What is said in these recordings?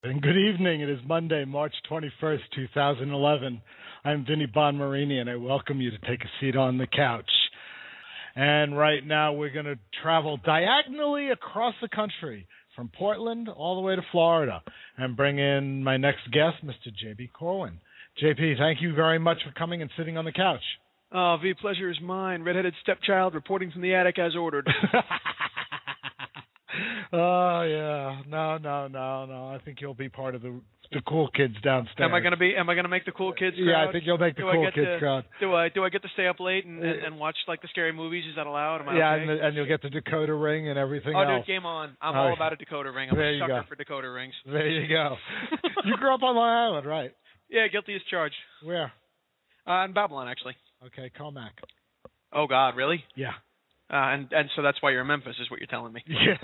And good evening. It is Monday, March 21st, 2011. I'm Vinny Bonmarini, and I welcome you to take a seat on the couch. And right now we're going to travel diagonally across the country from Portland all the way to Florida and bring in my next guest, Mr. J.B. Corwyn. J.P., thank you very much for coming and sitting on the couch. Oh, V, pleasure is mine. Redheaded stepchild reporting from the attic as ordered. Oh yeah, no. I think you'll be part of the cool kids downstairs. Am I gonna make the cool kids crowd? Yeah, I think you'll make the cool kids crowd. Do I get to stay up late and watch like the scary movies? Is that allowed? Am I okay? and you'll get the decoder ring and everything else. Oh, dude, game on! I'm all about a decoder ring. I'm a sucker for decoder rings. There you go. You grew up on Long Island, right? Yeah, guilty as charged. Where? In Babylon, actually. Okay, Comac. Oh God, really? Yeah. And so that's why you're in Memphis, is what you're telling me. Yeah.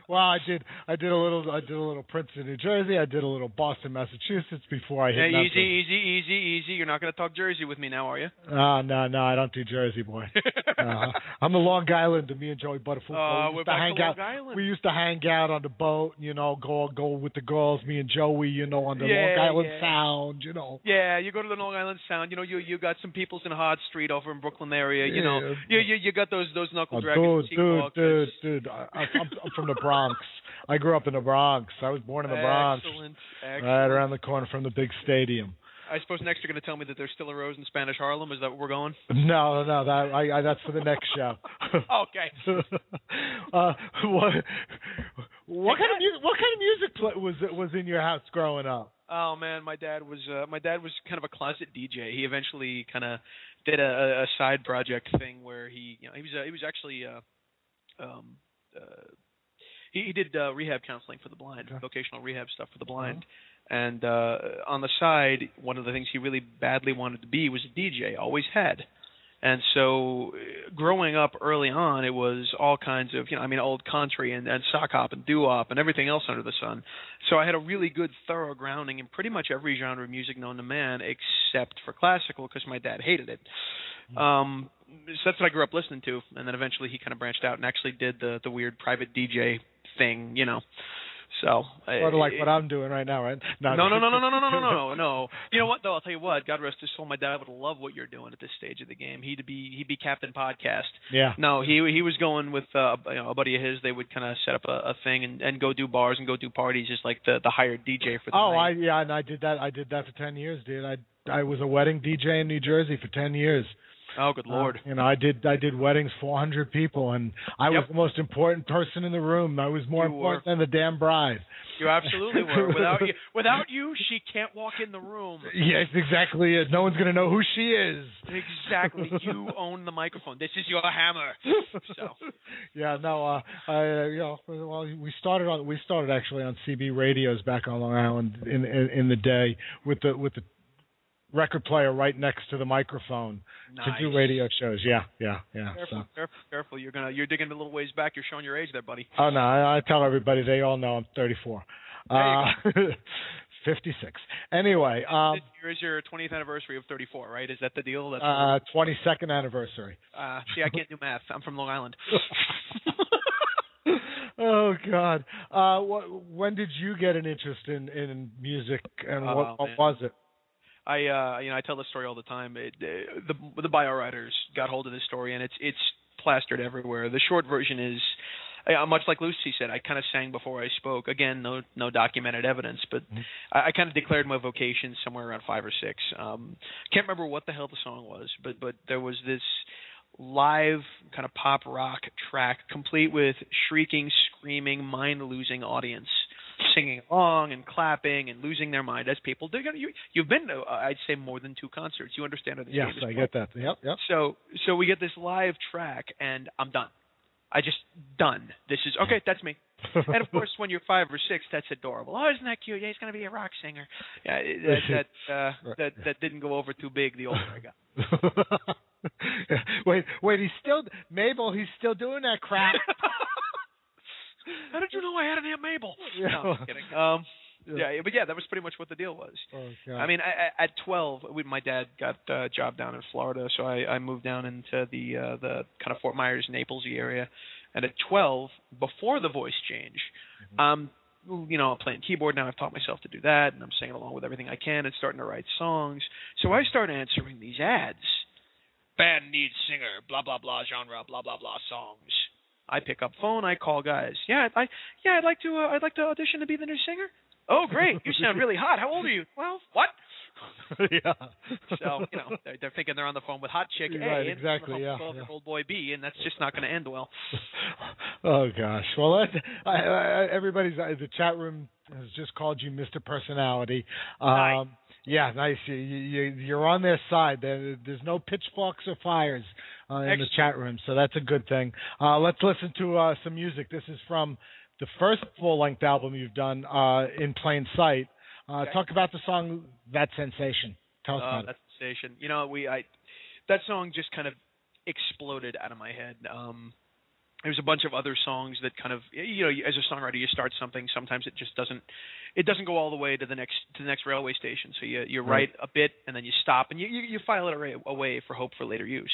Well, I did a little Princeton, New Jersey. I did a little Boston, Massachusetts before I hit Memphis. Easy. You're not going to talk Jersey with me now, are you? No, I don't do Jersey, boy. I'm the Long Island, and me and Joey Butterfield we used to hang out on the boat, go with the girls, me and Joey, on the Long Island Sound, Yeah, you go to the Long Island Sound. You got some peoples in Hod Street over in Brooklyn area. You got those knuckle draggers. Dude. I'm from the Bronx. I grew up in the Bronx. I was born in the Bronx. Excellent. Right around the corner from the big stadium. I suppose next you're going to tell me that there's still a rose in Spanish Harlem. Is that where we're going? No, that's for the next show. Okay. What kind of music was in your house growing up? Oh man, my dad was kind of a closet DJ. He eventually kind of did a side project thing where he was actually he did rehab counseling for the blind, vocational rehab stuff for the blind. And on the side, one of the things he really badly wanted to be was a DJ, always had. And so growing up early on, it was all kinds of, old country and sock hop and doo-wop and everything else under the sun. So I had a really good, thorough grounding in pretty much every genre of music known to man except for classical because my dad hated it. So that's what I grew up listening to. And then eventually he kind of branched out and actually did the weird private DJ thing, So sort of like what I'm doing right now, right? No. You know what though? I'll tell you what. God rest his soul. My dad would love what you're doing at this stage of the game. He'd be Captain Podcast. Yeah. No, he was going with a buddy of his. They would kind of set up a thing and go do bars and go do parties, just like the hired DJ for the night. And I did that. I did that for 10 years, dude. I was a wedding DJ in New Jersey for 10 years. Oh, good Lord! I did weddings, 400 people, and I was the most important person in the room. I was more important than the damn bride. You absolutely were. Without you, she can't walk in the room. Yes, exactly it. No one's gonna know who she is. Exactly. You own the microphone. This is your hammer. So. Yeah. No. Well, we started actually on CB radios back on Long Island in the day with the record player right next to the microphone to do radio shows. Yeah. Careful. You're digging a little ways back. You're showing your age there, buddy. Oh no, I tell everybody. They all know I'm 34. 56. Anyway, this year is your 20th anniversary of 34, right? Is that the deal? 22nd anniversary. See, I can't do math. I'm from Long Island. Oh God! When did you get an interest in music, and what was it? I tell this story all the time. The bio writers got hold of this story, and it's plastered everywhere. The short version is, much like Lucy said, I kind of sang before I spoke. Again, no documented evidence, but I kind of declared my vocation somewhere around 5 or 6. Can't remember what the hell the song was, but there was this live kind of pop rock track, complete with shrieking, screaming, mind-losing audience, singing along and clapping and losing their mind as people do. You've been to, I'd say, more than 2 concerts. You understand how this game is. Yes, I get that. Yep. So we get this live track, and I'm done. Done. This is, okay, that's me. And, of course, when you're 5 or 6, that's adorable. Oh, isn't that cute? Yeah, he's going to be a rock singer. Yeah, that didn't go over too big the older I got. Wait, he's still doing that crap. How did you know I had an Aunt Mabel? Yeah. No, I'm kidding. But that was pretty much what the deal was. Oh, God. I mean, at 12, my dad got a job down in Florida, so I moved down into the kind of Fort Myers, Naples area. And at 12, before the voice change, playing keyboard now. I've taught myself to do that, and I'm singing along with everything I can and starting to write songs. So I start answering these ads. Band needs singer, blah, blah, blah, genre, blah, blah, blah, songs. I pick up phone, I call guys. I'd like to audition to be the new singer. Oh, great. You sound really hot. How old are you? Well, what? Yeah. So, they're thinking they're on the phone with hot chick A, right, exactly, and yeah. 12-year-old boy B, and that's just not going to end well. Oh, gosh. Well, everybody's the chat room has just called you Mr. Personality. Nice. Yeah, nice. You're on their side. There's no pitchforks or fires in the chat room, so that's a good thing. Let's listen to some music. This is from the first full-length album you've done, In Plain Sight. Talk about the song That Sensation. Tell us about it. That Sensation. That song just kind of exploded out of my head. There's a bunch of other songs that kind of, as a songwriter, you start something. Sometimes it just doesn't go all the way to the next railway station. So you write a bit and then you stop and you file it away for hope for later use.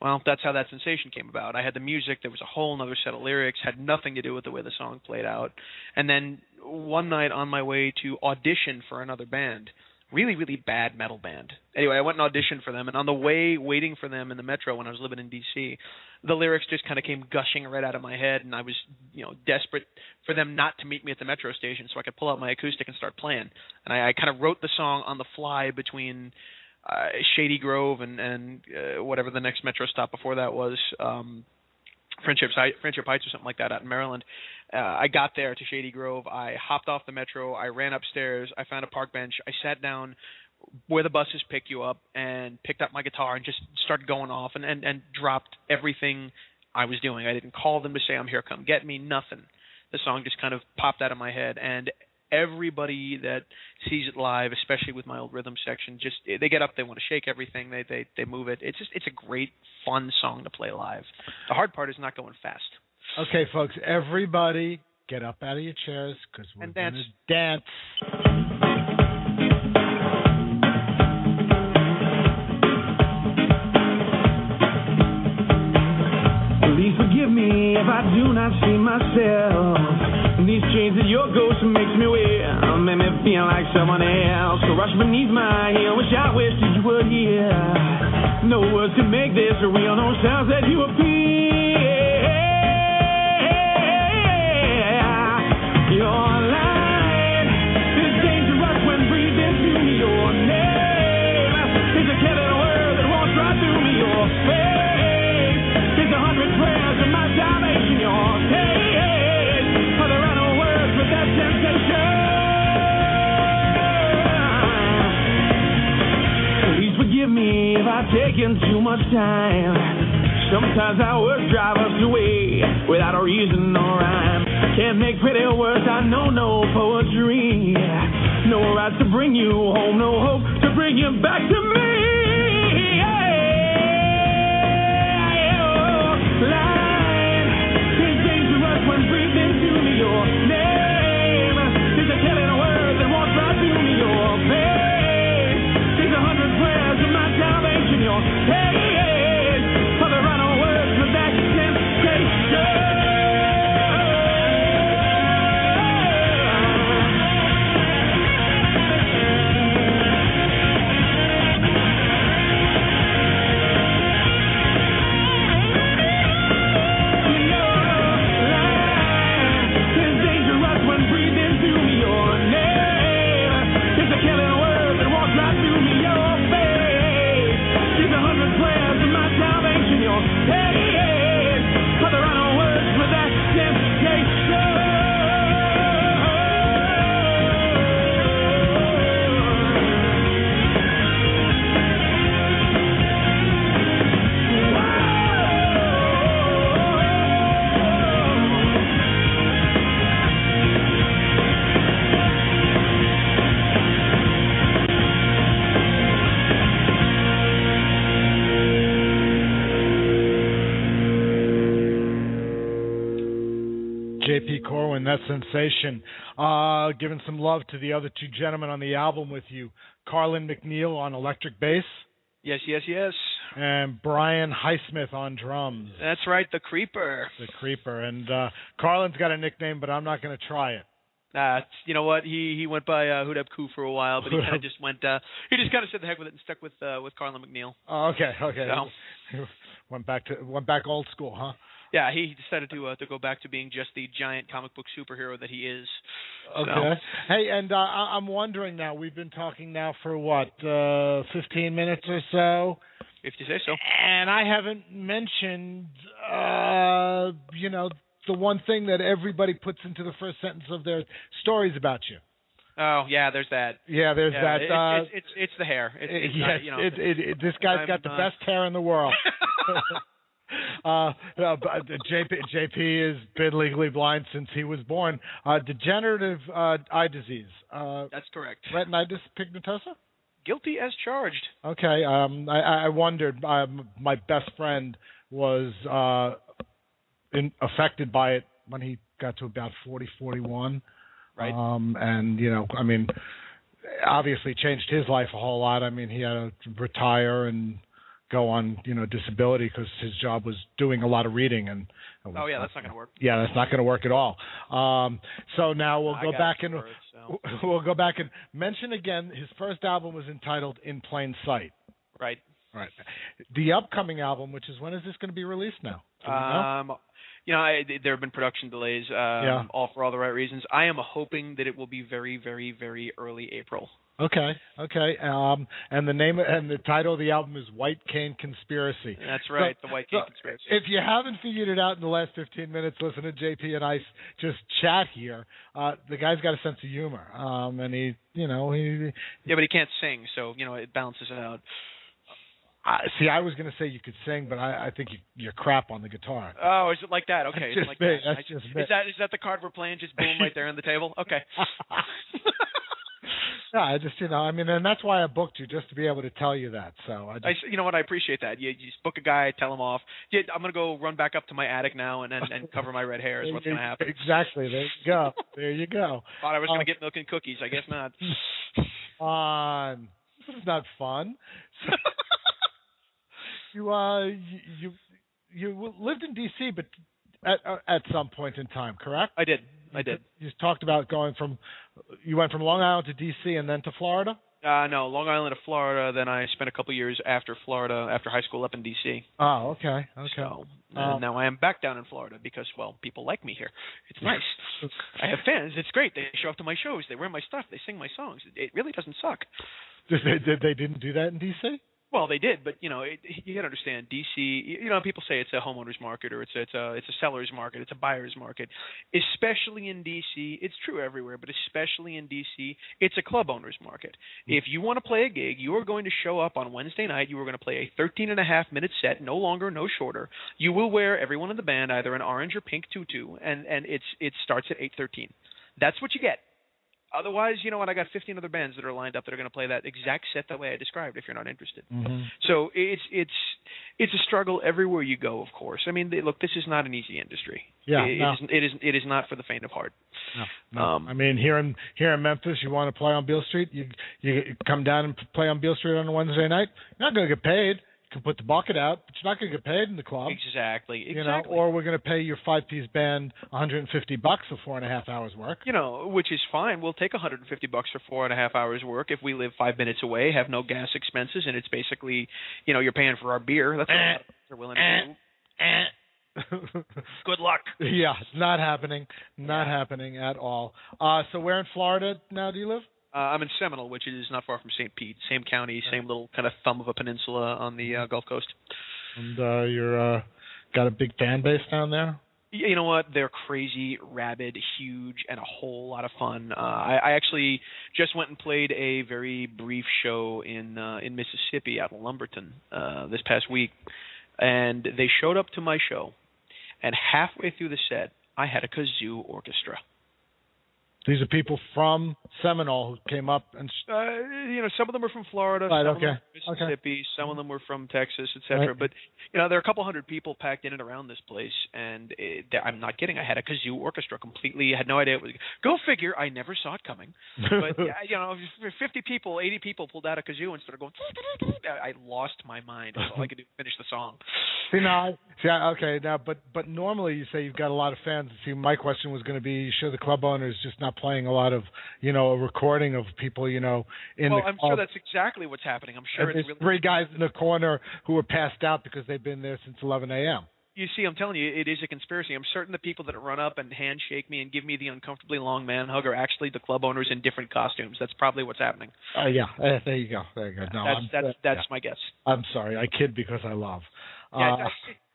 Well, that's how That Sensation came about. I had the music. There was a whole other set of lyrics. Had nothing to do with the way the song played out. And then one night on my way to audition for another band, really, really bad metal band. Anyway, I went and auditioned for them. And on the way, waiting for them in the metro when I was living in D.C., the lyrics just kind of came gushing right out of my head. And I was, desperate for them not to meet me at the metro station so I could pull out my acoustic and start playing. And I kind of wrote the song on the fly between Shady Grove and whatever the next metro stop before that was, Friendship Heights or something like that out in Maryland. I got there to Shady Grove. I hopped off the metro. I ran upstairs. I found a park bench. I sat down where the buses pick you up and picked up my guitar and just started going off and dropped everything I was doing. I didn't call them to say, I'm here, come get me, nothing. The song just kind of popped out of my head, and everybody that sees it live, especially with my old rhythm section, just they get up, they want to shake everything, they move it. It's a great, fun song to play live. The hard part is not going fast. Okay, folks, everybody get up out of your chairs because we're going to dance. Please forgive me if I do not see myself. These chains that your ghost makes me wear make me feel like someone else. So rush beneath my heel, wish I wished that you were here. No words can make this real, no sounds that you appear. Your light is dangerous when breathing through me. Your name is a killing word that walks right through me. Your face is 100 prayers of my salvation. Your taste for the right words with that sensation. Please forgive me if I've taken too much time. Sometimes our words drive us away without a reason or rhyme. Can't make pretty words, I know no poetry. No right to bring you home, no hope to bring you back to me. Line is dangerous when breathing through me. Your name is a killing word that walks right through me. Your face is 100 prayers of my salvation. Your face for the right words with that sensation. Corwyn, That Sensation. Giving some love to the other two gentlemen on the album with you. Carlin McNeil on electric bass. Yes. And Brian Highsmith on drums. That's right, the Creeper. The Creeper. And Carlin's got a nickname, but I'm not going to try it. You know what? He went by Hudab Koo for a while, but he kind of just went. He just kind of said the heck with it and stuck with Carlin McNeil. Oh, okay. So, went back old school, huh? Yeah, he decided to go back to being just the giant comic book superhero that he is. Okay. So. Hey, and I'm wondering now. We've been talking now for what, 15 minutes or so. If you say so. And I haven't mentioned, the one thing that everybody puts into the first sentence of their stories about you. Oh yeah, there's that. Yeah, there's that. It's the hair. This guy's got the best hair in the world. JP has been legally blind since he was born. Degenerative eye disease. That's correct. Retinitis pigmentosa? Guilty as charged. Okay. I wondered. My best friend was affected by it when he got to about 40, 41. Right. And, obviously changed his life a whole lot. I mean, he had to retire and go on, disability because his job was doing a lot of reading. And that's not going to work. Yeah, that's not going to work at all. So now we'll go back and we'll go back and mention again. His first album was entitled "In Plain Sight." Right. Right. The upcoming album, which is when is this going to be released now? There have been production delays, all for all the right reasons. I am hoping that it will be very, very, very early April. Okay. And the name and the title of the album is White Cane Conspiracy. That's right, the White Cane Conspiracy. If you haven't figured it out in the last 15 minutes, listen to JP and I just chat here. The guy's got a sense of humor, and he. Yeah, but he can't sing, so it balances it out. I was going to say you could sing, but I think you're crap on the guitar. Oh, is it like that? Okay, That's just me. That's just me. Is that the card we're playing? Just boom right there on the table. Okay. I just, and that's why I booked you, just to be able to tell you that. So you know what? I appreciate that. You just book a guy, tell him off. Yeah, I'm gonna go run back up to my attic now and cover my red hair. Is what's gonna happen. Exactly. There you go. There you go. Thought I was gonna get milk and cookies. I guess not. This is not fun. So, you lived in D.C., but at some point in time, correct? I did. You talked about you went from Long Island to D.C. and then to Florida? No, Long Island to Florida. Then I spent a couple years after high school up in D.C. Oh, okay. So now I am back down in Florida because, people like me here. It's nice. I have fans. It's great. They show up to my shows. They wear my stuff. They sing my songs. It really doesn't suck. They didn't do that in D.C.? Well, they did, but you got to understand D.C. People say it's a homeowner's market or it's a seller's market, it's a buyer's market. Especially in D.C., it's true everywhere, but especially in D.C., it's a club owner's market. If you want to play a gig, you are going to show up on Wednesday night. You are going to play a 13.5-minute set, no longer, no shorter. You will wear, everyone in the band, either an orange or pink tutu, and it starts at 8:13. That's what you get. Otherwise, I got 15 other bands that are lined up that are going to play that exact set the way I described if you're not interested. Mm-hmm. So it's a struggle everywhere you go, of course. I mean, look, this is not an easy industry. Yeah, it is not for the faint of heart. No. I mean, here in Memphis, you want to play on Beale Street, you come down and play on Beale Street on a Wednesday night, you're not going to get paid. You can put the bucket out, but you're not going to get paid in the club. Exactly. Or we're going to pay your 5-piece band $150 for 4.5 hours work. Which is fine. We'll take $150 for 4.5 hours work if we live 5 minutes away, have no gas expenses, and it's basically, you're paying for our beer. That's what they're willing to do. Good luck. Yeah, it's not happening. Not happening at all. So where in Florida now do you live? I'm in Seminole, which is not far from St. Pete. Same county, same little kind of thumb of a peninsula on the Gulf Coast. And you're got a big fan base down there? You know what? They're crazy, rabid, huge, and a whole lot of fun. I actually just went and played a very brief show in Mississippi out in Lumberton this past week, and they showed up to my show, and halfway through the set, I had a kazoo orchestra. These are people from Seminole who came up and. Some of them are from Florida, some of them are from Mississippi, some of them were from Texas, etc. Right. But there are a couple hundred people packed in and around this place, and I'm not kidding. I had a kazoo orchestra completely. I had no idea it was. Go figure. I never saw it coming. But 50 people, 80 people pulled out a kazoo and started going. I lost my mind. That's all I could do. Finish the song. Okay, now, but normally you say you've got a lot of fans. See, my question was going to be, you sure the club owner is just not playing a lot of, a recording of people, in well, the I'm sure that's exactly what's happening. I'm sure there's it's three really guys in the corner who are passed out because they've been there since 11 a.m. You see, I'm telling you, it is a conspiracy. I'm certain the people that run up and handshake me and give me the uncomfortably long man hug are actually the club owners in different costumes. That's probably what's happening. Oh, yeah. There you go. No, that's my guess. I'm sorry. I kid because I love.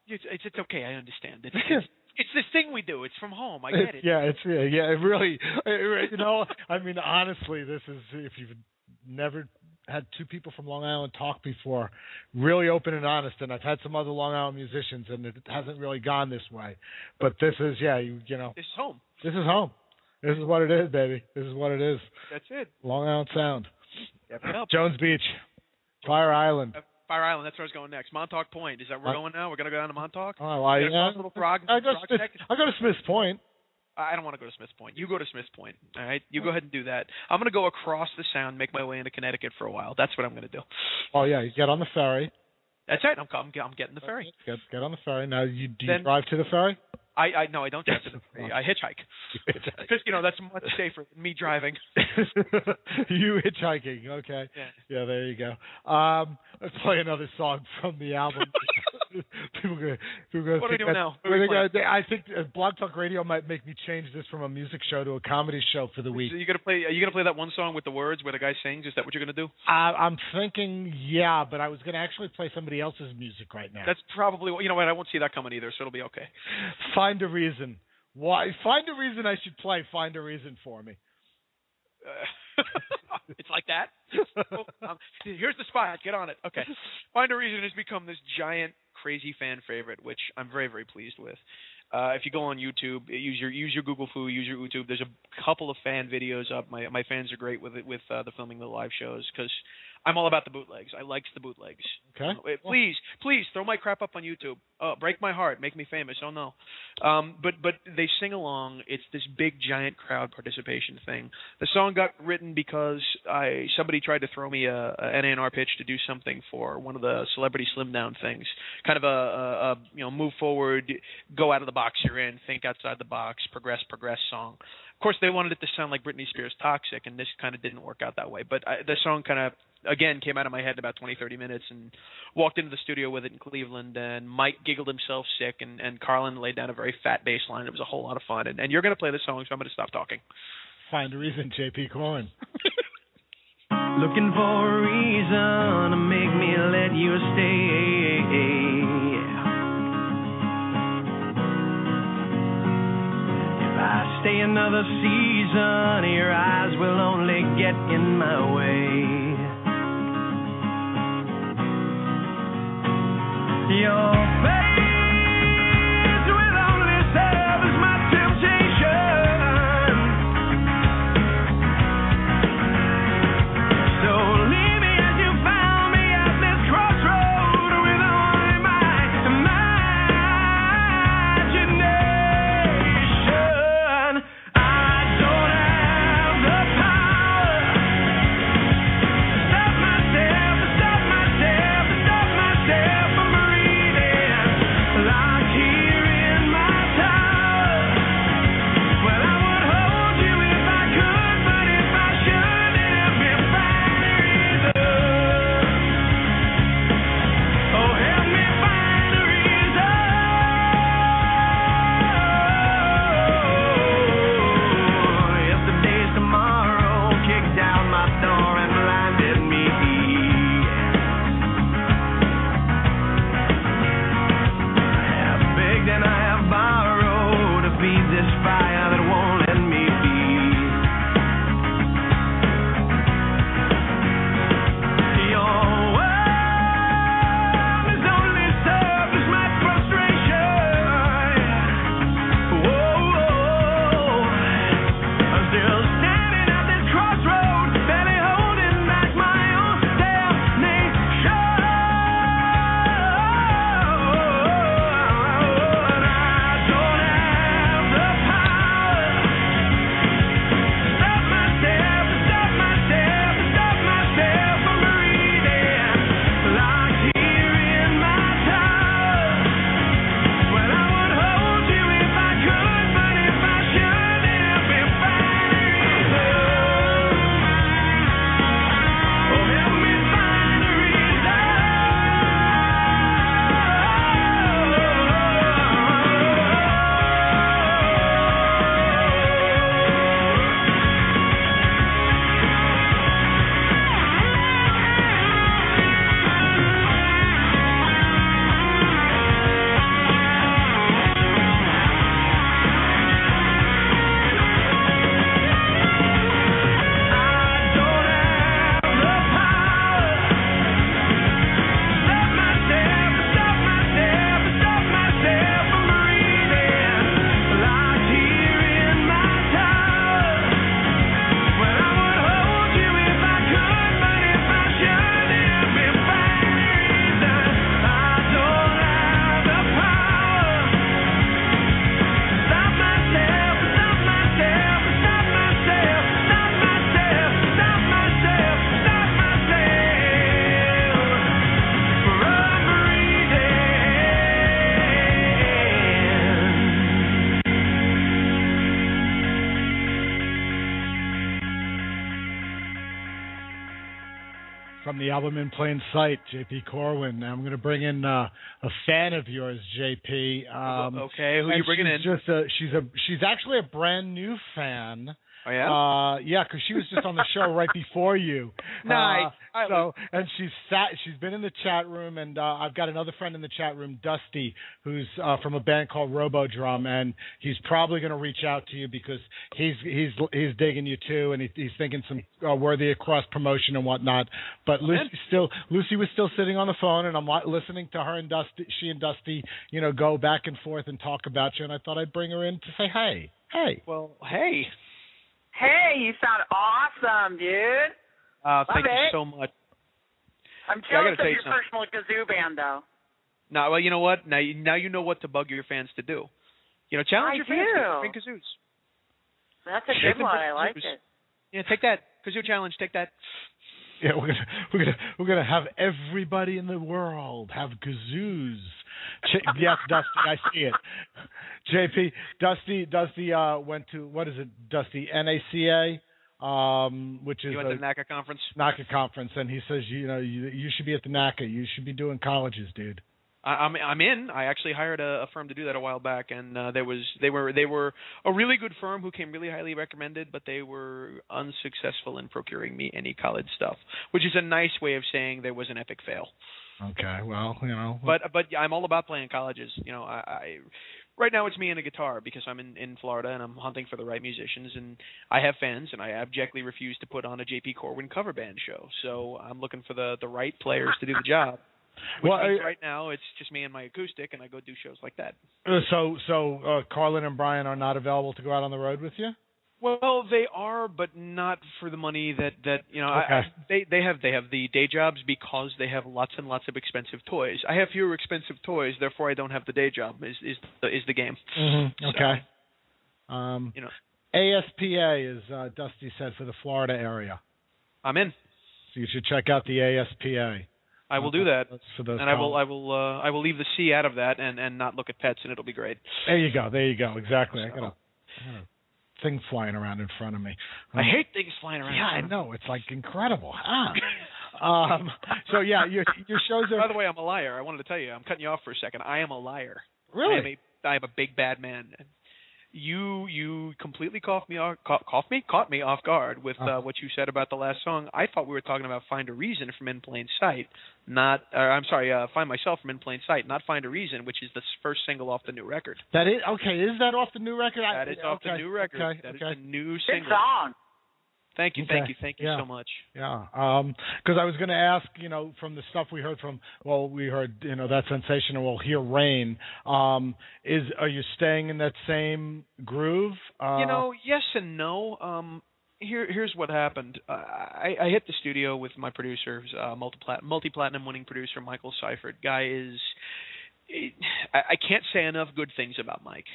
It's okay. I understand. It's this thing we do. It's from home. I get it. It really. I mean, honestly, this is, if you've never had two people from Long Island talk before, really open and honest, and I've had some other Long Island musicians, and it hasn't really gone this way. But this is, This is home. This is home. This is what it is, baby. This is what it is. That's it. Long Island Sound. Yep. Jones Beach. Fire Island. Fire Island, that's where I was going next. Montauk Point. Is that where we're going now? We're going to go down to Montauk? Oh, I go to Smith's Point. I don't want to go to Smith's Point. You go to Smith's Point, all right? You go ahead and do that. I'm going to go across the Sound, make my way into Connecticut for a while. That's what I'm going to do. Oh, yeah, you get on the ferry. That's right. I'm getting the ferry. Get on the ferry. Now, do you drive to the ferry? No, I don't drive to the ferry. I hitchhike. Because, that's much safer than me driving. You hitchhiking, okay. Yeah, there you go. Let's play another song from the album. People gonna what are we doing now? I think Blog Talk Radio might make me change this from a music show to a comedy show for the week. So are you gonna play that one song with the words where the guy sings? Is that what you're gonna do? I'm thinking, but I was gonna actually play somebody else's music right now. That's probably what I won't see that coming either, so it'll be okay. Find a reason. Why? Find a reason I should play. Find a reason for me. It's like that. Here's the spot. Get on it. Okay. Find a Reason has become this giant, crazy fan favorite, which I'm very, very pleased with. If you go on YouTube, use your Google Foo, use your YouTube. There's a couple of fan videos up. My fans are great with the filming the live shows because I'm all about the bootlegs. I like the bootlegs. Okay. Please throw my crap up on YouTube. Break my heart, make me famous. Oh no. But they sing along. It's this big giant crowd participation thing. The song got written because somebody tried to throw me an A&R pitch to do something for one of the Celebrity Slim Down things. Kind of a move forward, go out of the box you're in, think outside the box, progress song. Of course, they wanted it to sound like Britney Spears' Toxic, and this kind of didn't work out that way. But the song kind of, again, came out of my head in about 20, 30 minutes and walked into the studio with it in Cleveland, and Mike giggled himself sick, and Carlin laid down a very fat bass line. It was a whole lot of fun. And you're going to play this song, so I'm going to stop talking. Find a reason, J.P. Corwyn. Looking for a reason to make me let you stay. I stay another season, your eyes will only get in my way. Your face will only serve as my temptation. So leave me as you found me at this crossroad with only my imagination. I don't have the power from the album In Plain Sight, J.P. Corwyn. I'm going to bring in a fan of yours, J.P. Okay, who are you bringing in? She's actually a brand new fan. Oh, yeah? Yeah, because she was just on the show right before you. Nice. And she's been in the chat room, and I've got another friend in the chat room, Dusty, who's from a band called Robodrum, and he's probably going to reach out to you because he's digging you too, and he's thinking some worthy of cross promotion and whatnot. But Lucy was still sitting on the phone, and I'm listening to her and Dusty. She and Dusty, go back and forth and talk about you, and I thought I'd bring her in to say hey. Well, hey. Hey, you sound awesome, dude. Thank you so much. I'm jealous of your personal kazoo band, though. No, well, you know what? Now you know what to bug your fans to do. Challenge your fans to bring kazoos. That's a good one. I like it. Yeah, take that kazoo challenge. Take that. Yeah, we're gonna have everybody in the world have kazoos. Yes, Dusty, I see it. JP, Dusty went to, what is it, Dusty, NACA, which is you went to the NACA conference. NACA conference, and he says, you should be at the NACA. You should be doing colleges, dude. I'm in. I actually hired a firm to do that a while back, and they were a really good firm who came really highly recommended, but they were unsuccessful in procuring me any college stuff, which is a nice way of saying there was an epic fail. Okay, well, But I'm all about playing colleges. I right now it's me and a guitar because I'm in Florida and I'm hunting for the right musicians, and I have fans, and I abjectly refuse to put on a J.P. Corwyn cover band show. So I'm looking for the right players to do the job. Which means right now it's just me and my acoustic, and I go do shows like that. So Carlin and Brian are not available to go out on the road with you? Well, they are, but not for the money that Okay. they have the day jobs because they have lots and lots of expensive toys. I have fewer expensive toys, therefore I don't have the day job. Is the game? Mm-hmm. Okay. ASPA is Dusty said for the Florida area. I'm in. So you should check out the ASPA. I will do that, and I will leave the C out of that and not look at pets, and it'll be great. There you go. Exactly. I got a thing flying around in front of me. I hate things flying around. Yeah, I know. It's like incredible. So yeah, your shows are. By the way, I'm a liar. I wanted to tell you. I'm cutting you off for a second. I am a liar. Really? I am a big bad man. You completely caught me off guard with what you said about the last song. I thought we were talking about Find a Reason from In Plain Sight, Find Myself from In Plain Sight, not Find a Reason, which is the first single off the new record. That is okay. Is that off the new record? That is off the new record. Okay. That is the new single. Good song. Thank you so much. Yeah, because I was going to ask, from the stuff we heard that sensational. We'll hear Rain. Are you staying in that same groove? Yes and no. Here's what happened. I hit the studio with my producer, multi-platinum winning producer Michael Seifert. Guy is, I can't say enough good things about Mike.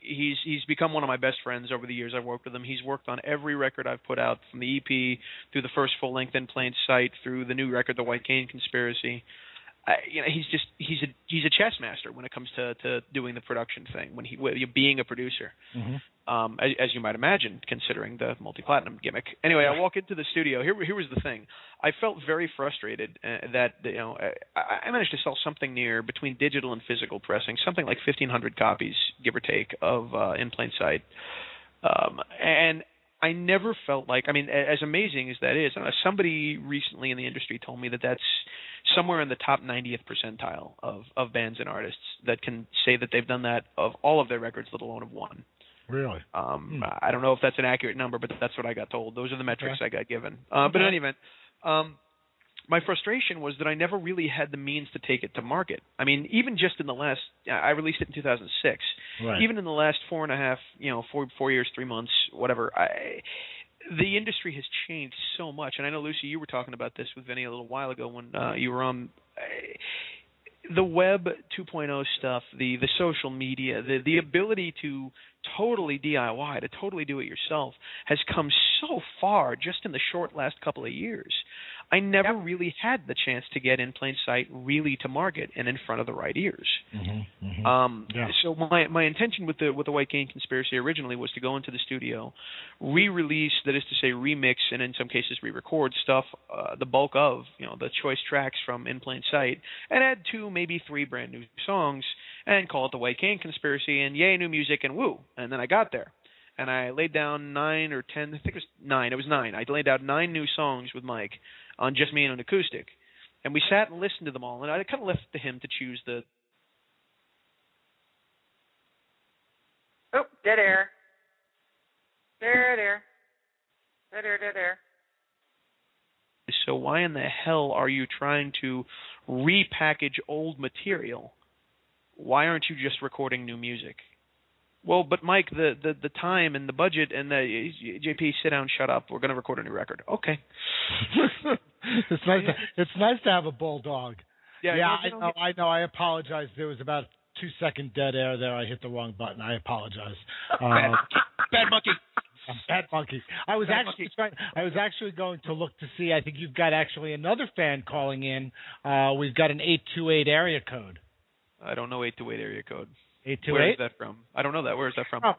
He's become one of my best friends over the years I've worked with him. He's worked on every record I've put out, from the EP through the first full length In Plain Sight, through the new record, The White Cane Conspiracy. He's a chess master when it comes to doing the production thing. When being a producer, as you might imagine, considering the multi-platinum gimmick. Anyway, I walk into the studio. Here was the thing. I felt very frustrated that I managed to sell something near, between digital and physical pressing, something like 1,500 copies, give or take, of In Plain Sight, and I never felt like, as amazing as that is, somebody recently in the industry told me that that's somewhere in the top 90th percentile of bands and artists that can say that they've done that of all of their records, let alone of one. Really? I don't know if that's an accurate number, but that's what I got told. Those are the metrics I got given. But in any event, my frustration was that I never really had the means to take it to market. Even just in the last, I released it in 2006. Right. Even in the last 4 years, 3 months, whatever, the industry has changed so much. And I know, Lucy, you were talking about this with Vinny a little while ago when you were on. The web 2.0 stuff, the social media, the ability to totally DIY, to totally do it yourself, has come so far just in the short last couple of years. I never really had the chance to get In Plain Sight really to market and in front of the right ears. So my intention with the White Cane Conspiracy originally was to go into the studio, re-release, that is to say remix, and in some cases re-record stuff, the bulk of the choice tracks from In Plain Sight, and add 2, maybe 3 brand new songs, and call it the White Cane Conspiracy, and yay, new music, and woo. And then I got there. And I laid down 9 or 10, I think it was 9. It was 9. I laid out 9 new songs with Mike on just me and an acoustic. And we sat and listened to them all. And I kind of left it to him to choose the... Oh, dead air. Dead air. So why in the hell are you trying to repackage old material? Why aren't you just recording new music? Well, but Mike, the time and the budget and the JP, sit down, shut up. We're going to record a new record. Okay. It's nice to have a bulldog. Yeah, I know. I apologize. There was about a 2-second dead air there. I hit the wrong button. I apologize. Bad monkey. Bad monkey. I was actually going to look to see. I think you've got actually another fan calling in. We've got an 828 area code. I don't know 828 area code. 828? Where is that from? I don't know that. Where is that from? Oh.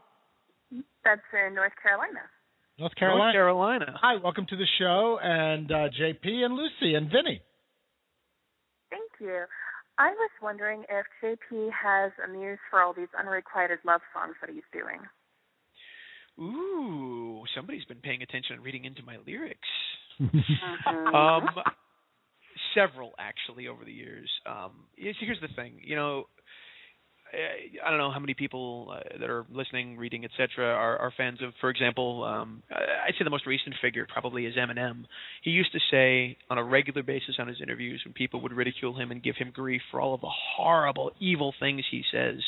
That's in North Carolina. North Carolina. North Carolina. Hi, welcome to the show, and JP and Lucy and Vinny. Thank you. I was wondering if JP has a muse for all these unrequited love songs that he's doing. Ooh, somebody's been paying attention and reading into my lyrics. Several, actually, over the years. Here's the thing, I don't know how many people that are listening, reading, etc., are fans of, for example, I'd say the most recent figure probably is Eminem. He used to say on a regular basis on his interviews when people would ridicule him and give him grief for all of the horrible, evil things he says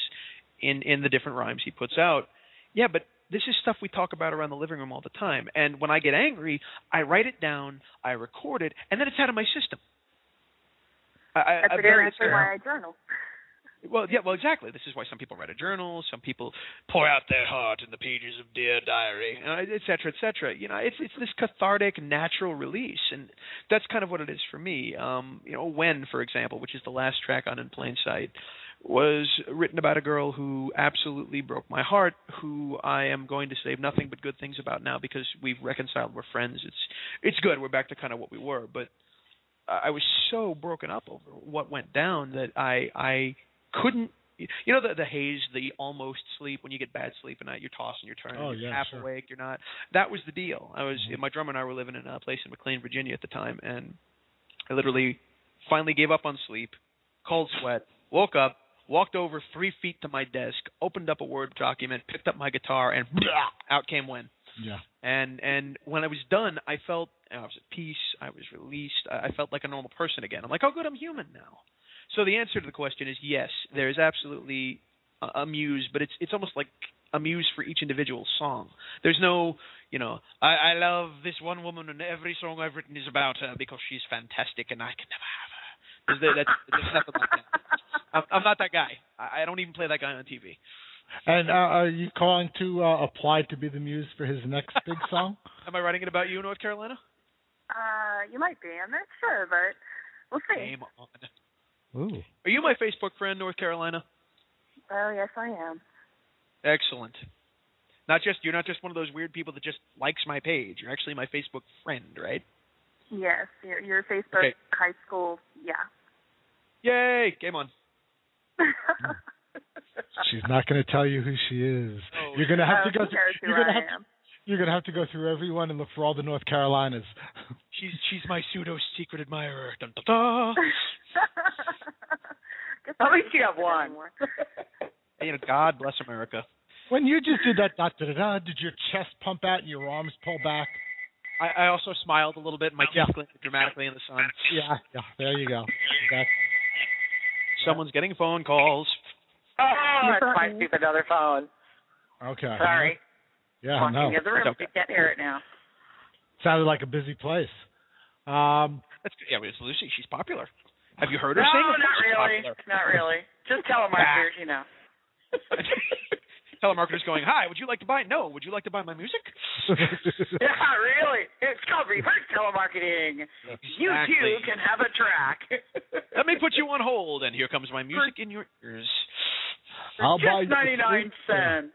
in the different rhymes he puts out, yeah, but this is stuff we talk about around the living room all the time. And when I get angry, I write it down, I record it, and then it's out of my system. That's exactly why I journal. Well, exactly. This is why some people write a journal. Some people pour out their heart in the pages of Dear Diary, et cetera, et cetera. It's this cathartic, natural release, and that's kind of what it is for me. When, for example, which is the last track on In Plain Sight, was written about a girl who absolutely broke my heart, who I am going to say nothing but good things about now because we've reconciled, we're friends. It's good. We're back to kind of what we were, but I was so broken up over what went down that I couldn't, the haze, the almost sleep, when you get bad sleep at night, you're tossing, you're turning, you're half awake, you're not. That was the deal. My drummer and I were living in a place in McLean, Virginia at the time, and I literally finally gave up on sleep, cold sweat, woke up, walked over 3 feet to my desk, opened up a Word document, picked up my guitar, and out came When. Yeah. And when I was done, I felt I was at peace, I was released, I felt like a normal person again. I'm like, oh good, I'm human now. So the answer to the question is yes, there is absolutely a muse, but it's almost like a muse for each individual song. There's no, I love this one woman and every song I've written is about her because she's fantastic and I can never have her. There's nothing like that. I'm not that guy. I don't even play that guy on TV. And are you calling to apply to be the muse for his next big song? Am I writing it about you, North Carolina? You might be. I'm not sure, but we'll see. Game on. Ooh. Are you my Facebook friend, North Carolina? Oh, yes, I am. Excellent. You're not just one of those weird people that just likes my page. You're actually my Facebook friend, right? Yes, your Facebook high school, yeah. Yay! Game on. She's not going to tell you who she is. Oh, you're going to have to go. You're going to have to go through everyone and look for all the North Carolinas. She's my pseudo secret admirer. Dun, dun, dun. At least you have one. God bless America. When you just did that da-da-da-da, did your chest pump out and your arms pull back? I also smiled a little bit. My teeth glinted dramatically in the sun. Yeah. There you go. Someone's getting phone calls. Oh, it's my stupid other phone. Okay. Sorry. Yeah, Walking no. in the room. Okay. You can't hear it now. Sounded like a busy place. It's Lucy. She's popular. Have you heard her sing? No, not really. Not really. Just tell them my fears, telemarketer's going, "Hi, would you like to buy?" "No, would you like to buy my music?" Yeah, really. It's called reverse telemarketing. Exactly. You too can have a track. Let me put you on hold, and here comes my music in your ears. I'll buy Just 99 cents.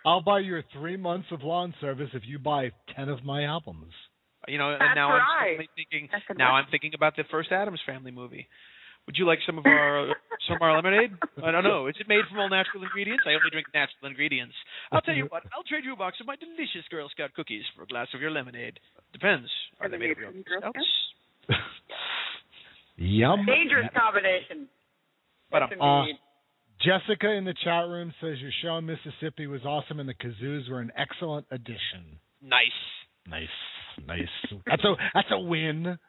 I'll buy your 3 months of lawn service if you buy 10 of my albums. You know, and That's now right. I'm thinking about the first Addams Family movie. Would you like some of our lemonade? I don't know. Is it made from all natural ingredients? I only drink natural ingredients. I'll tell you what. I'll trade you a box of my delicious Girl Scout cookies for a glass of your lemonade. Depends. Are they made of real Girl Scouts? Yum. Dangerous combination. But Jessica in the chat room says your show in Mississippi was awesome and the kazoos were an excellent addition. Nice. That's a win.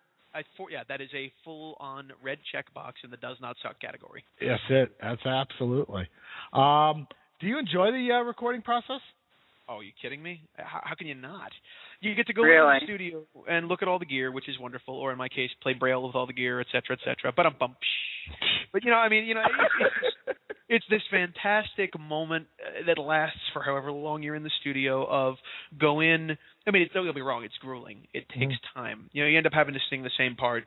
That is a full-on red checkbox in the does not suck category. That's absolutely. Do you enjoy the recording process? Oh, are you kidding me? How can you not? You get to go Really? into the studio and look at all the gear, which is wonderful, or in my case, play Braille with all the gear, et cetera, et cetera. But it's this fantastic moment that lasts for however long you're in the studio of go in. I mean, don't get me wrong, it's grueling. It takes time. You end up having to sing the same part,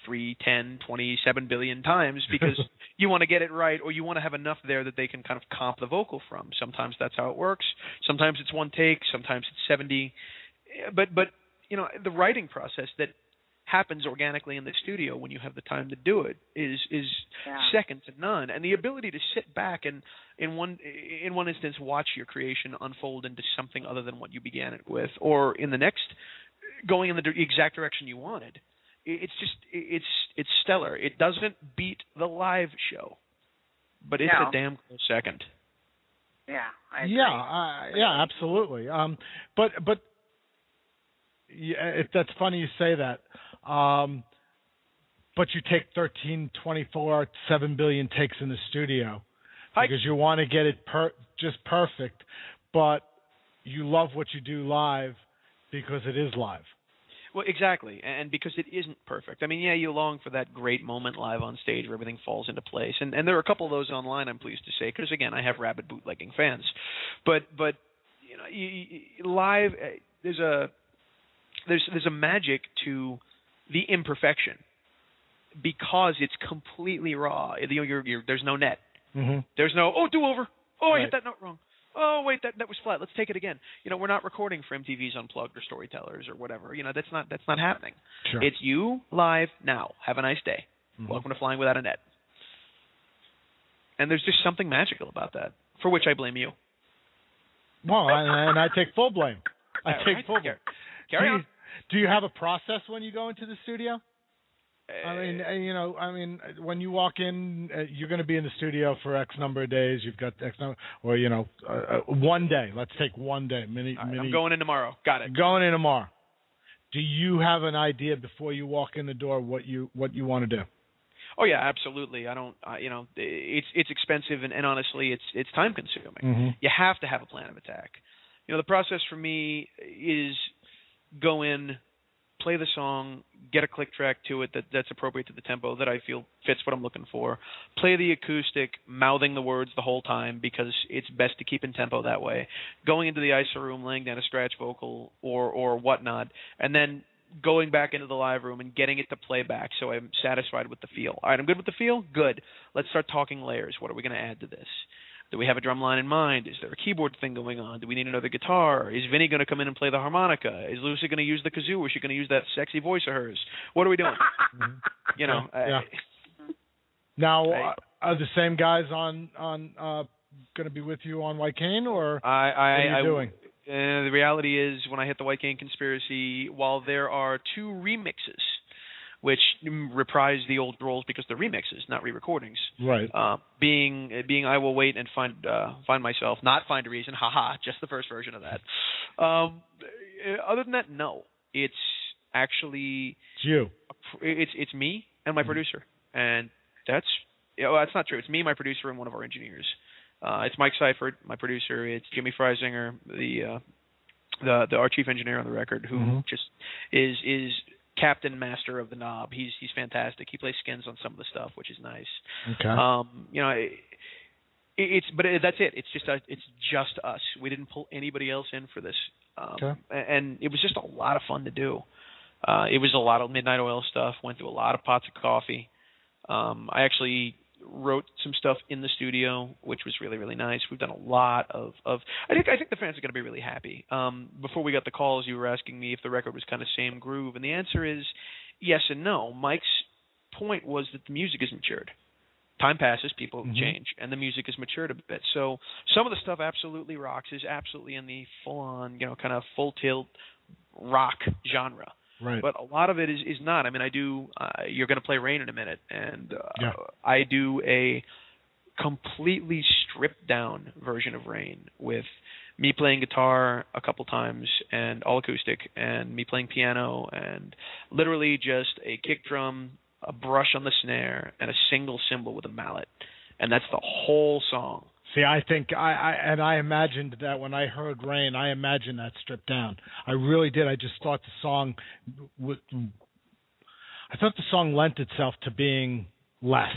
3, 10, 27 billion times because you want to get it right or you want to have enough there that they can kind of comp the vocal from. Sometimes that's how it works. Sometimes it's one take. Sometimes it's 70. But the writing process that happens organically in the studio when you have the time to do it is second to none. And the ability to sit back and in one instance watch your creation unfold into something other than what you began it with, or in the next going in the exact direction you wanted. It's stellar. It doesn't beat the live show, but it's a damn close second. Yeah, I agree. Absolutely. But that's funny you say that. But you take 13, 24, 7 billion takes in the studio because you want to get it just perfect, but you love what you do live because it is live. Well, exactly, and because it isn't perfect. I mean, you long for that great moment live on stage where everything falls into place, and there are a couple of those online, I'm pleased to say, because, again, I have rabid bootlegging fans. But live, there's a magic to the imperfection because it's completely raw. There's no net. Mm-hmm. There's no, do over. I hit that note wrong. Oh, wait, that was flat. Let's take it again. We're not recording for MTV's Unplugged or Storytellers or whatever. That's not happening. Sure. It's you live now. Have a nice day. Mm-hmm. Welcome to Flying Without a Net. And there's just something magical about that, for which I blame you. Well, and I take full blame. I take full blame. Carry on. Do you have a process when you go into the studio? When you walk in, you're going to be in the studio for X number of days. You've got X number, or one day. Let's take one day. I'm going in tomorrow. Got it. Going in tomorrow. Do you have an idea before you walk in the door what you want to do? Oh yeah, absolutely. I don't. It's expensive and honestly, it's time consuming. Mm-hmm. You have to have a plan of attack. The process for me is go in, play the song, get a click track to it that's appropriate to the tempo that I feel fits what I'm looking for. Play the acoustic, mouthing the words the whole time because it's best to keep in tempo that way. Going into the ISO room, laying down a scratch vocal or whatnot, and then going back into the live room and getting it to play back so I'm satisfied with the feel. All right, I'm good with the feel? Good. Let's start talking layers. What are we going to add to this? Do we have a drum line in mind? Is there a keyboard thing going on? Do we need another guitar? Is Vinny going to come in and play the harmonica? Is Lucy going to use the kazoo, or is she going to use that sexy voice of hers? What are we doing? Now, are the same guys on going to be with you on White Cane, or what are you doing? The reality is, when I hit the White Cane Conspiracy, while there are 2 remixes, which reprise the old roles because they're remixes, not re-recordings. Right. Being I Will Wait and Find Myself, not Find a Reason, haha, just the first version of that. Other than that, no. It's actually... It's you. It's me and my producer. And that's not true. It's me, my producer, and one of our engineers. It's Mike Seifert, my producer. It's Jimmy Freisinger, our chief engineer on the record, who just is captain master of the knob. He's fantastic. He plays skins on some of the stuff, which is nice. Okay. That's it. It's just us. We didn't pull anybody else in for this, Okay. and it was just a lot of fun to do. It was a lot of Midnight Oil stuff. Went through a lot of pots of coffee. I actually wrote some stuff in the studio, which was really, really nice. We've done a lot of I think the fans are going to be really happy. Before we got the calls, you were asking me if the record was kind of same groove, and the answer is yes and no. Mike's point was that the music has matured. Time passes, people change, and the music has matured a bit. So some of the stuff absolutely rocks, is absolutely in the full-on, kind of full-tilt rock genre. Right. But a lot of it is not. I mean, I do. You're going to play Rain in a minute, and I do a completely stripped down version of Rain with me playing guitar a couple times and all acoustic, and me playing piano, and literally just a kick drum, a brush on the snare, and a single cymbal with a mallet, and that's the whole song. See, I think I imagined that when I heard Rain, I imagined that stripped down. I really did. I just thought the song lent itself to being less.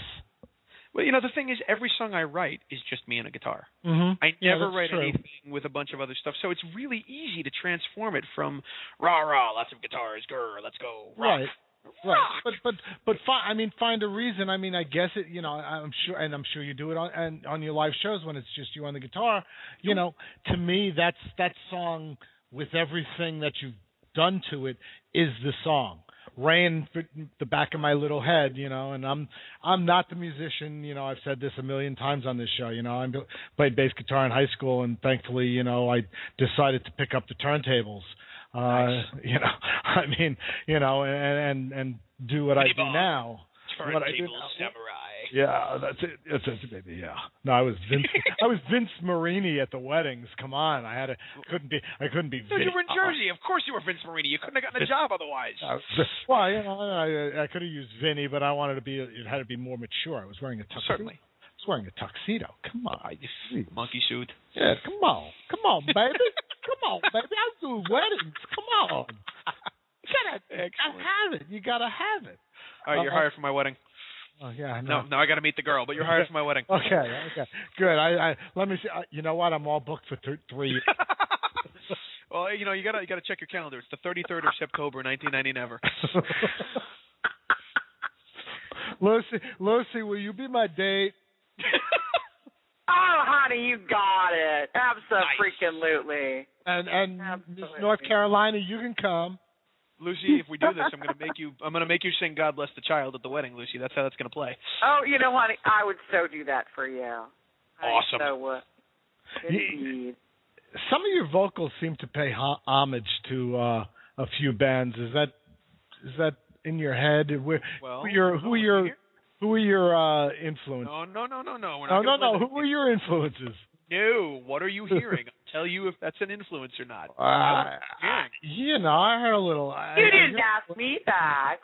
Well, the thing is, every song I write is just me and a guitar. Mm-hmm. I never write true. anything with a bunch of other stuff, so it's really easy to transform it from rah, lots of guitars, grr, let's go, rock. Right. Right, but find a reason. I mean, I guess it. I'm sure you do it on your live shows when it's just you on the guitar. To me, that song with everything that you've done to it is the song. Rain, the back of my little head, and I'm not the musician. I've said this a million times on this show. I played bass guitar in high school, and thankfully, I decided to pick up the turntables. Nice. And do what I do now. Turntable samurai. Yeah, that's it. That's it, baby. Yeah. No, I was Vince Marini at the weddings. Come on, I couldn't be Vince. No, you were in Jersey. Of course you were Vince Marini. You couldn't have gotten a job otherwise. Well, I could have used Vinny, but I wanted to be. It had to be more mature. I was wearing a tuxedo. Certainly. I was wearing a tuxedo. Come on, monkey suit. Yeah, come on, baby. Come on, baby. I do weddings. Come on. You gotta have it. You gotta have it. All right, you're hired for my wedding. Oh yeah, I know. No, I got to meet the girl, but you're hired for my wedding. Okay, good. I let me see. You know what? I'm all booked for 3 years. Well, you gotta check your calendar. It's the 33rd of September, 1990 never. Lucy, will you be my date? Oh, honey, you got it. Absolutely. And North Carolina, you can come. Lucy, if we do this, I'm gonna make you sing "God Bless the Child" at the wedding, Lucy. That's how that's gonna play. Oh, honey, I would so do that for you. Awesome. I so would. Indeed. Some of your vocals seem to pay homage to a few bands. Is that in your head? Who are your influences? No. Who are your influences? No. What are you hearing? I'll tell you if that's an influence or not. I heard a little. You didn't ask me that.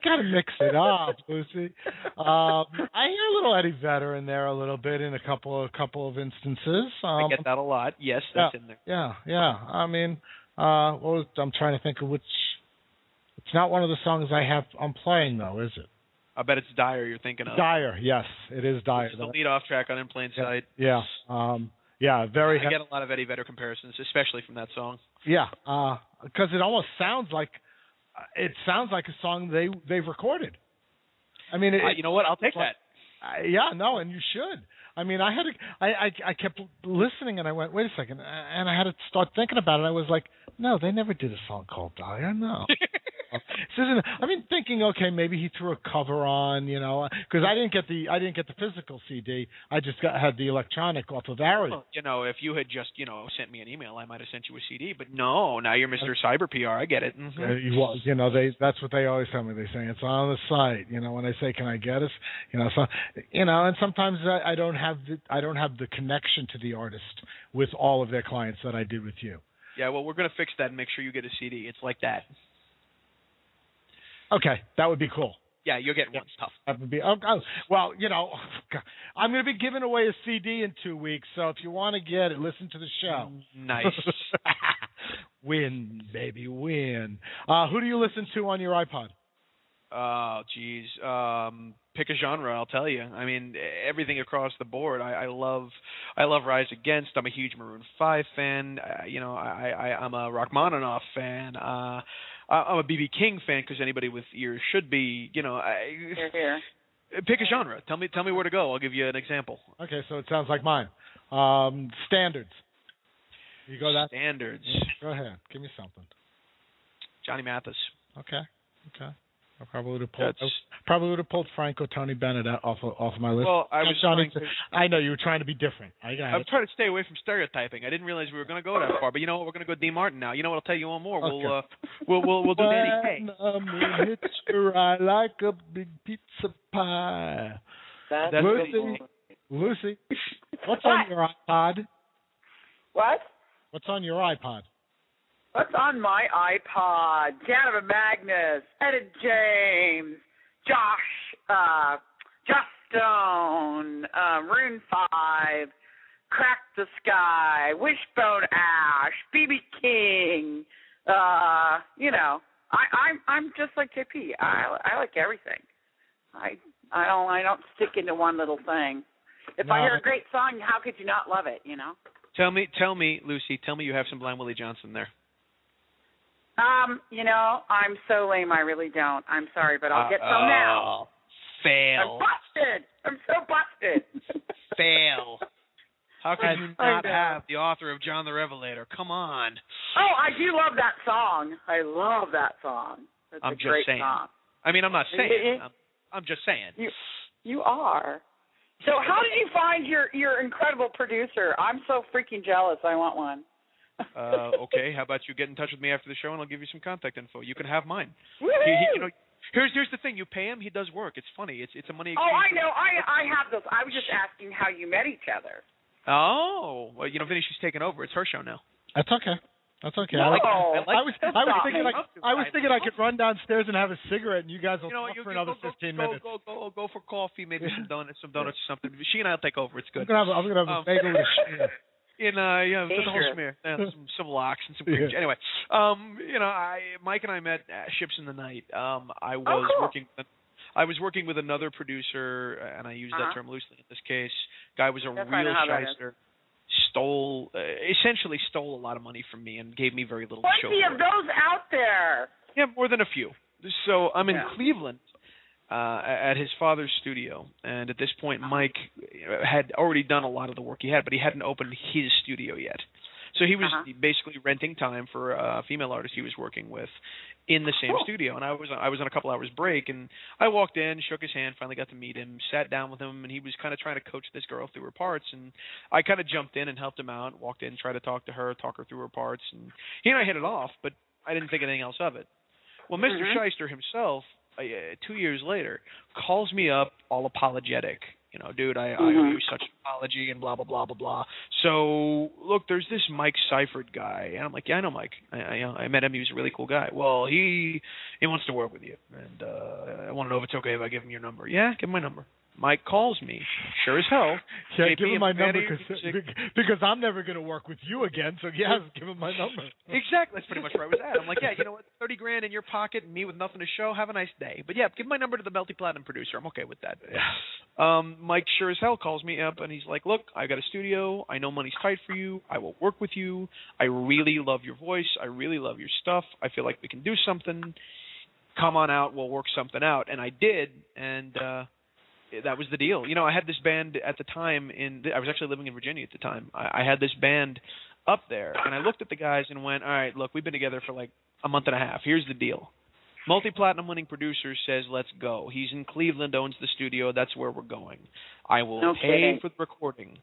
Gotta mix it up, Lucy. I hear a little Eddie Vedder in there a little bit in a couple of instances. I get that a lot. Yes, that's in there. Yeah. I mean, I'm trying to think of which. It's not one of the songs I'm playing though, is it? I bet it's Dyer you're thinking of. Dyer, yes, it is Dyer. It's the lead-off track on In Plain Sight. Yeah. Very. I get a lot of Eddie Vedder comparisons, especially from that song. Yeah, because it almost sounds like a song they've recorded. I mean, you know what? I'll take that. And you should. I mean, I kept listening and I went, wait a second, and I had to start thinking about it. I was like, no, they never did a song called Dyer. No. I mean, thinking, okay, maybe he threw a cover on, because I didn't get the physical CD. I just had the electronic off of Ariel. Well, if you had just, sent me an email, I might have sent you a CD. But no, now you're Mr. Cyber PR. I get it. Mm-hmm. That's what they always tell me. They say it's on the site. When I say, can I get it? And sometimes I don't have the connection to the artist with all of their clients that I did with you. Yeah, well, we're going to fix that and make sure you get a CD. It's like that. Okay, that would be cool. Yeah, you're getting one. Tough. That would be well. I'm going to be giving away a CD in 2 weeks, so if you want to get it, listen to the show. Nice. Win, baby, win. Who do you listen to on your iPod? Oh, geez. Pick a genre, I'll tell you. I mean, everything across the board. I love Rise Against. I'm a huge Maroon 5 fan. I'm a Rachmaninoff fan. I'm a B.B. King fan because anybody with ears should be. Here. Pick a genre. Tell me where to go. I'll give you an example. Okay, so it sounds like mine. Standards. You go that? Standards. Go ahead. Give me something. Johnny Mathis. Okay. I probably would have pulled Franco Tony Bennett off of my list. Well, I know you were trying to be different. I'm trying to stay away from stereotyping. I didn't realize we were going to go that far. But you know what? We're going to go Dean Martin now. You know what? I'll tell you one more. Okay. We'll do Danny Kaye. When I'm a hitcher, I like a big pizza pie. That's Lucy, what's on your iPod? What? What's on your iPod? What's on my iPod? Canada Magnus, Etta James, Josh Stone, Maroon 5, Crack the Sky, Wishbone Ash, B.B. King. I'm just like JP. I like everything. I don't stick into one little thing. If I hear a great song, how could you not love it? Tell me, Lucy. Tell me you have some Blind Willie Johnson there. I'm so lame. I really don't. I'm sorry, but I'll get some now. Fail. I'm so busted. Fail. How could you not have the author of John the Revelator? Come on. Oh, I do love that song. I love that song. That's a great song. I mean, I'm not saying. I'm just saying. You are. So how did you find your incredible producer? I'm so freaking jealous. I want one. Okay, how about you get in touch with me after the show and I'll give you some contact info. You can have mine. Here's the thing. You pay him, he does work. It's funny. It's a money exchange. Oh, I know. I have those. I was just asking how you met each other. Oh, well, Vinny, she's taken over. It's her show now. That's okay. No, I was thinking I could run downstairs and have a cigarette, and you guys will talk for another 15 minutes. Go for coffee, maybe some donuts or something. She and I'll take over. It's good. I'm gonna have a bagel with a schmear. The whole schmear. Some locks and some cream. Anyway, Mike and I met Ships in the Night. I was working with another producer, and I use that term loosely in this case. Guy was a real shyster. Essentially stole a lot of money from me and gave me very little show. Plenty of those out there. Yeah, more than a few. So I'm in Cleveland at his father's studio, and at this point, Mike had already done a lot of the work he had, but he hadn't opened his studio yet. So he was basically renting time for a female artist he was working with in the same studio. And I was on a couple hours break, and I walked in, shook his hand, finally got to meet him, sat down with him, and he was kind of trying to coach this girl through her parts. And I kind of jumped in and helped him out, walked in, tried to talk her through her parts. And he and I hit it off, but I didn't think anything else of it. Well, Mr. Shyster himself, 2 years later, calls me up all apologetic. Dude, I owe you such an apology and blah, blah, blah, blah, blah. So, look, there's this Mike Seifert guy. And I'm like, yeah, I know Mike. I met him. He was a really cool guy. Well, he wants to work with you. And I want to know if it's okay if I give him your number. Yeah, give him my number. Mike calls me, sure as hell. Yeah, give him my number because I'm never going to work with you again. So yes, give him my number. Exactly, that's pretty much where I was at. I'm like, yeah, you know what, $30,000 in your pocket, and me with nothing to show. Have a nice day. But yeah, give my number to the multi-platinum producer. I'm okay with that. Mike sure as hell calls me up, and he's like, look, I got a studio. I know money's tight for you. I will work with you. I really love your voice. I really love your stuff. I feel like we can do something. Come on out. We'll work something out. And I did, and that was the deal. I had this band at the time I was actually living in Virginia at the time. I had this band up there, and I looked at the guys and went, all right, look, we've been together for like a month and a half. Here's the deal. Multi-platinum winning producer says, let's go. He's in Cleveland, owns the studio. That's where we're going. I will pay for the recording.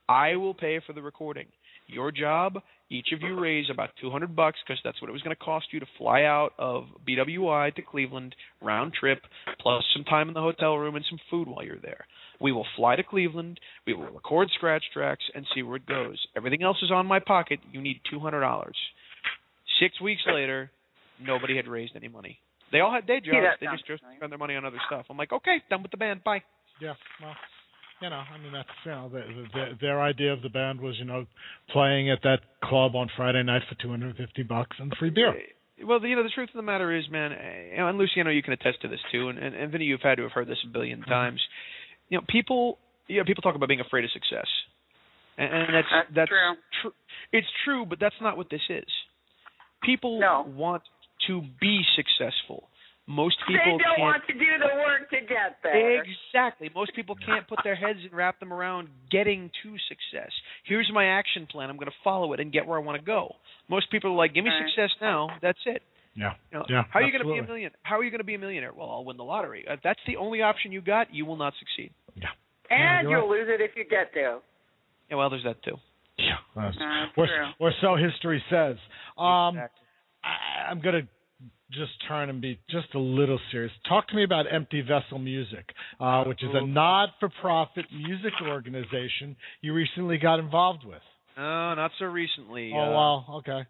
I will pay for the recording. Your job, each of you raise about $200 because that's what it was going to cost you to fly out of BWI to Cleveland, round trip, plus some time in the hotel room and some food while you're there. We will fly to Cleveland. We will record scratch tracks and see where it goes. Everything else is on my pocket. You need $200. 6 weeks later, nobody had raised any money. They all had day jobs. They just spent their money on other stuff. I'm like, okay, done with the band. Bye. Yeah, well, that's their idea of the band was, playing at that club on Friday night for $250 and free beer. Well, the truth of the matter is, man, and Lucy, I know you can attest to this too, and Vinny, you've had to have heard this a billion times. People talk about being afraid of success, and that's true. It's true, but that's not what this is. People want to be successful. Most people they don't can't want to do the work to get there. Exactly. Most people can't put their heads and wrap them around getting to success. Here's my action plan. I'm going to follow it and get where I want to go. Most people are like, give me success now. That's it. Yeah. How are you going to be a millionaire? How are you going to be a millionaire? Well, I'll win the lottery. If that's the only option you got, you will not succeed. Yeah. And you'll lose it if you get to. Yeah, well, there's that too. Yeah. True. Or so history says. Exactly. I'm going to just turn and be just a little serious. Talk to me about Empty Vessel Music, which is a not-for-profit music organization you recently got involved with. No, not so recently. Oh, wow. Okay.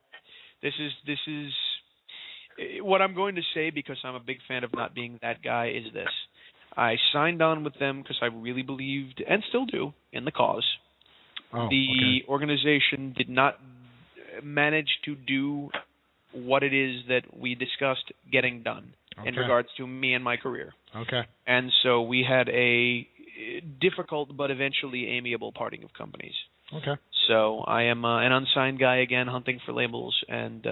This is what I'm going to say, because I'm a big fan of not being that guy, is this. I signed on with them because I really believed, and still do, in the cause. The organization did not manage to do what it is that we discussed getting done in regards to me and my career. Okay. And so we had a difficult but eventually amiable parting of companies. Okay. So I am an unsigned guy again, hunting for labels, and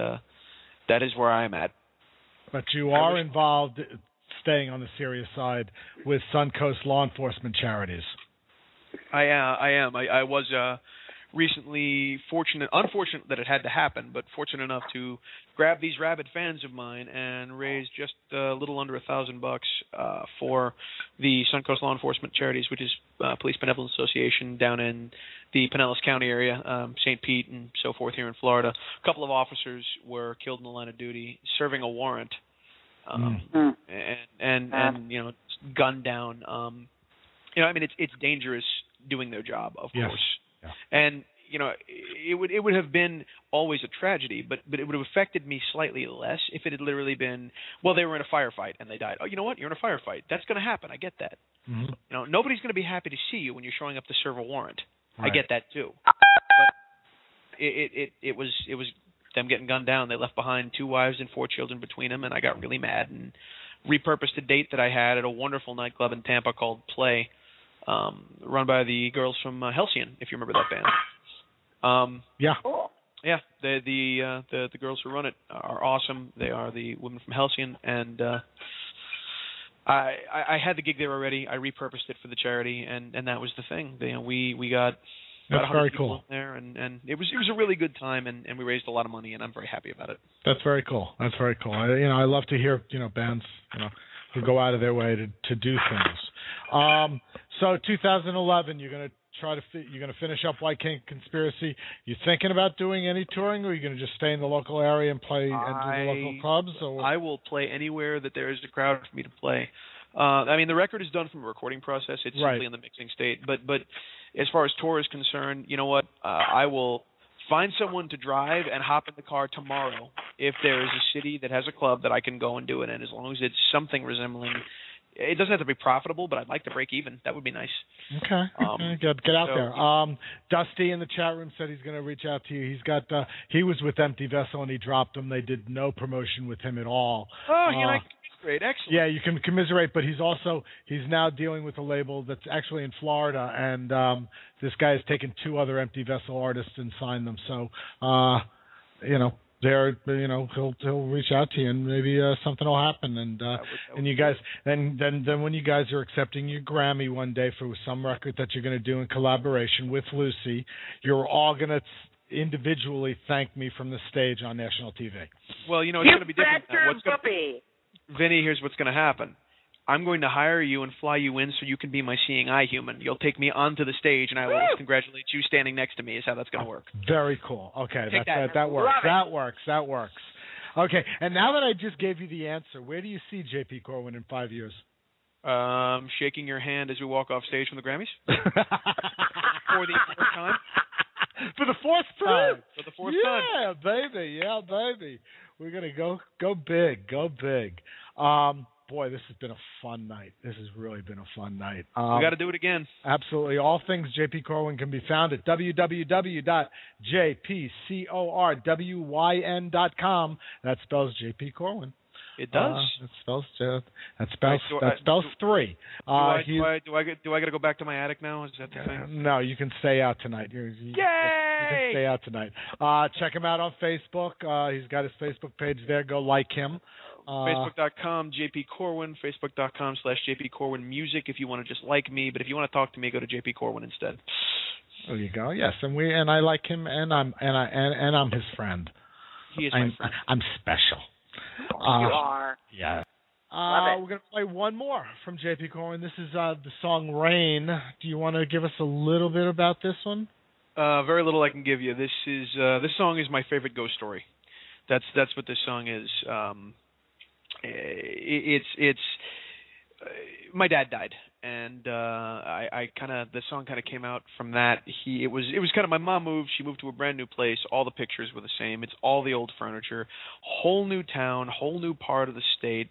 that is where I am at. But you are involved, staying on the serious side, with Suncoast law enforcement charities. I am. I was recently unfortunate that it had to happen, but fortunate enough to grab these rabid fans of mine and raise just a little under $1,000 for the Suncoast Law Enforcement Charities, which is Police Benevolent Association down in the Pinellas County area, St. Pete and so forth here in Florida. A couple of officers were killed in the line of duty serving a warrant, and gunned down. It's dangerous doing their job, of course. Yeah. And it would have been always a tragedy, but it would have affected me slightly less if it had literally been, well, they were in a firefight and they died. Oh, you know what? You're in a firefight. That's going to happen. I get that. Mm-hmm. Nobody's going to be happy to see you when you're showing up to serve a warrant. Right. I get that too. But it was them getting gunned down. They left behind 2 wives and 4 children between them, and I got really mad and repurposed a date that I had at a wonderful nightclub in Tampa called Play, run by the girls from Halcyon, if you remember that band. Yeah. Yeah, the girls who run it are awesome. They are the women from Halcyon, and I had the gig there already. I repurposed it for the charity, and that was the thing. We got about 100 people in there, and it was a really good time, and we raised a lot of money, and I'm very happy about it. That's very cool. That's very cool. I love to hear bands who go out of their way to do things. So 2011, you're going to finish up White King Conspiracy. You thinking about doing any touring, or are you going to just stay in the local area and play and do the local clubs? Or? I will play anywhere that there is a crowd for me to play. The record is done from a recording process. It's simply in the mixing state. But as far as tour is concerned, you know what? I will find someone to drive and hop in the car tomorrow if there is a city that has a club that I can go and do it in, as long as it's something resembling. It doesn't have to be profitable, but I'd like to break even. That would be nice. Okay. Get out there. Dusty in the chat room said he's going to reach out to you. He was with Empty Vessel and he dropped them. They did no promotion with him at all. Oh, great, excellent. Yeah, you can commiserate, but he's now dealing with a label that's actually in Florida, and this guy has taken 2 other Empty Vessel artists and signed them. So, he'll reach out to you, and maybe something will happen, and you guys, then when you guys are accepting your Grammy one day for some record that you're going to do in collaboration with Lucy, you're all going to individually thank me from the stage on national TV. Well, it's going to be different. Vinny, here's what's going to happen. I'm going to hire you and fly you in so you can be my seeing eye human. You'll take me onto the stage, and I will congratulate you standing next to me. Is how that's going to work. Very cool. Okay, that works. That works. Okay, and now that I just gave you the answer, where do you see J.P. Corwyn in 5 years? Shaking your hand as we walk off stage from the Grammys. For the 4th time. For the 4th time. For the 4th time. Yeah, baby. We're gonna go big. boy, this has been a fun night. This has really been a fun night. We got to do it again. Absolutely. All things JP Corwyn can be found at www.jpcorwyn.com. That spells JP Corwyn. It does. That spells three. Do I got to go back to my attic now? Is that the thing? No, you can stay out tonight. You can stay out tonight. Check him out on Facebook. He's got his Facebook page there. Go like him. Facebook.com, JP Corwyn. Facebook.com/JP Corwyn Music if you want to just like me. But if you want to talk to me, go to JP Corwyn instead. There you go. Yes, and I like him, and I'm his friend. He is my friend. I'm special. You are. Yeah. Love it. We're going to play one more from JP Corwyn. This is the song Rain. Do you want to give us a little bit about this one? Very little I can give you. This song is my favorite ghost story. That's what this song is. It's my dad died, and the song kind of came out from that. It was kind of, my mom moved. She moved to a brand new place. All the pictures were the same. It's all the old furniture, whole new town, whole new part of the state,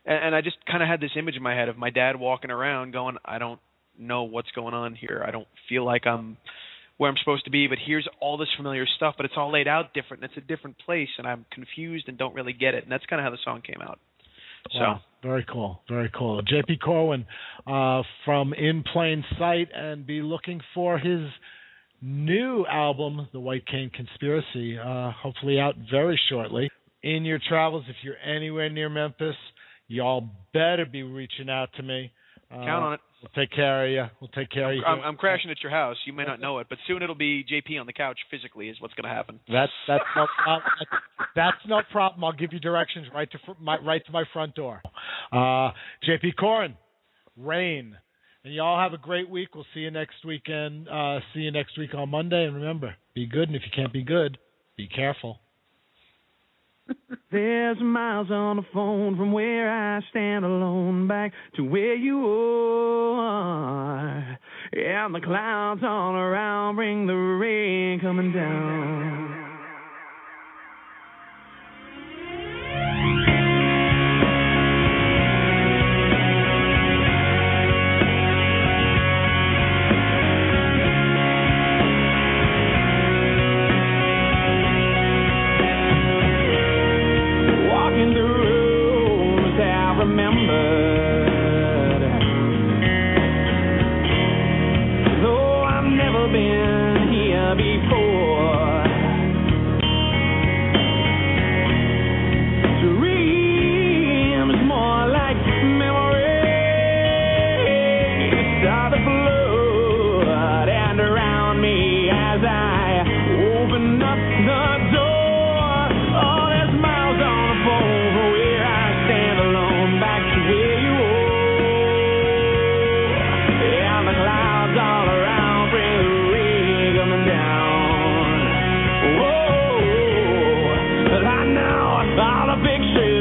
and I just kind of had this image in my head of my dad walking around going, I don't know what's going on here. I don't feel like I'm where I'm supposed to be, but here's all this familiar stuff, but it's all laid out different, and it's a different place, and I'm confused and don't really get it, and that's kind of how the song came out. Wow. Very cool. Very cool. JP Corwyn from In Plain Sight, and be looking for his new album, The White Cane Conspiracy, hopefully out very shortly. In your travels, if you're anywhere near Memphis, y'all better be reaching out to me. Count on it. We'll take care of you. I'm crashing at your house. You may not know it, but soon it'll be JP on the couch physically is what's going to happen. That's no problem. That's no problem. I'll give you directions right to my front door. JP Corwyn, Rain. And y'all have a great week. We'll see you next weekend. See you next week on Monday. And remember, be good. And if you can't be good, be careful. There's miles on the phone from where I stand alone back to where you are. And the clouds all around bring the rain coming down. Though I've never been here before, dreams more like memories start to flood and around me as I open up the door. Oh, there's miles on the phone from where I stand alone back to where you are. And the clouds all around bring the rain coming down. Whoa, I know all the pictures